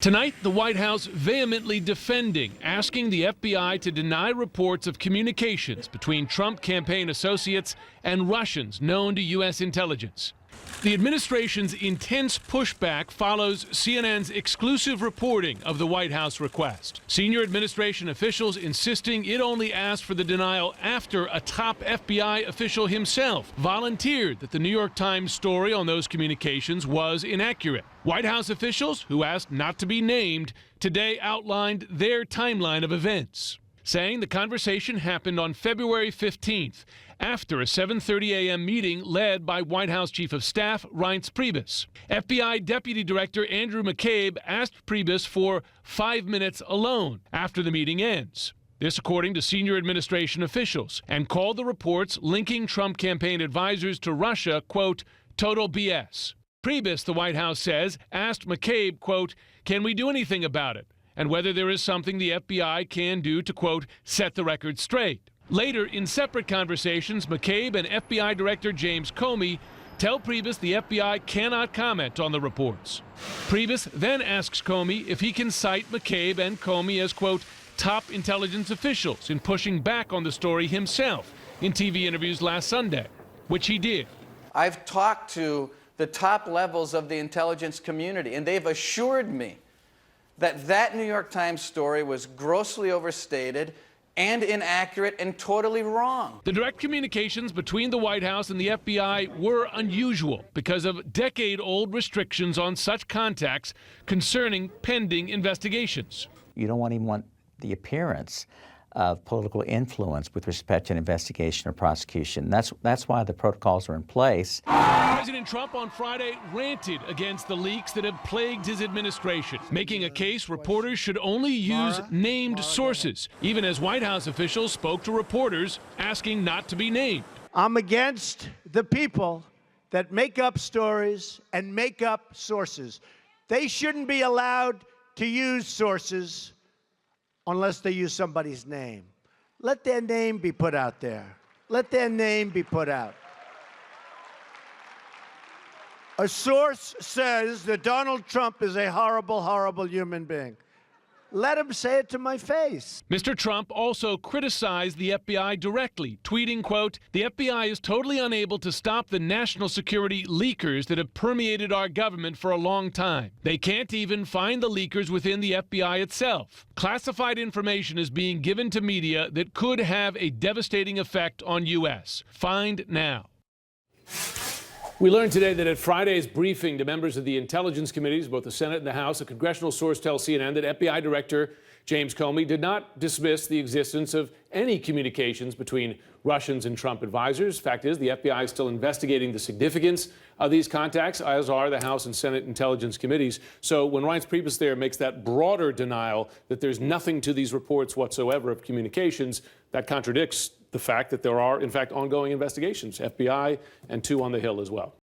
Tonight, the White House vehemently defending, asking the FBI to deny reports of communications between Trump campaign associates and Russians known to U.S. intelligence. The administration's intense pushback follows CNN's exclusive reporting of the White House request. Senior administration officials insisting it only asked for the denial after a top FBI official himself volunteered that the New York Times story on those communications was inaccurate. White House officials, who asked not to be named, today outlined their timeline of events, saying the conversation happened on February 15th after a 7:30 a.m. meeting led by White House Chief of Staff Reince Priebus. FBI Deputy Director Andrew McCabe asked Priebus for 5 minutes alone after the meeting ends. This according to senior administration officials, and called the reports linking Trump campaign advisors to Russia, quote, total BS. Priebus, the White House says, asked McCabe, quote, can we do anything about it? And whether there is something the FBI can do to, quote, set the record straight. Later, in separate conversations, McCabe and FBI Director James Comey tell Priebus the FBI cannot comment on the reports. Priebus then asks Comey if he can cite McCabe and Comey as, quote, top intelligence officials in pushing back on the story himself in TV interviews last Sunday, which he did. I've talked to the top levels of the intelligence community, and they've assured me that that New York Times story was grossly overstated and inaccurate and totally wrong. The direct communications between the White House and the FBI were unusual because of decade-old restrictions on such contacts concerning pending investigations. You don't even want the appearance of political influence with respect to an investigation or prosecution. That's why the protocols are in place. President Trump on Friday ranted against the leaks that have plagued his administration, making a case reporters should only use named sources, even as White House officials spoke to reporters asking not to be named. I'm against the people that make up stories and make up sources. They shouldn't be allowed to use sources unless they use somebody's name. Let their name be put out there. Let their name be put out. A source says that Donald Trump is a horrible, horrible human being. Let him say it to my face. Mr. Trump also criticized the FBI directly, tweeting, quote, the FBI is totally unable to stop the national security leakers that have permeated our government for a long time. They can't even find the leakers within the FBI itself. Classified information is being given to media that could have a devastating effect on U.S. Find now. We learned today that at Friday's briefing to members of the intelligence committees, both the Senate and the House, a congressional source tells CNN that FBI Director James Comey did not dismiss the existence of any communications between Russians and Trump advisors. Fact is, the FBI is still investigating the significance of these contacts, as are the House and Senate intelligence committees. So when Reince Priebus there makes that broader denial that there's nothing to these reports whatsoever of communications, that contradicts the fact that there are, in fact, ongoing investigations, FBI and 2 on the Hill as well.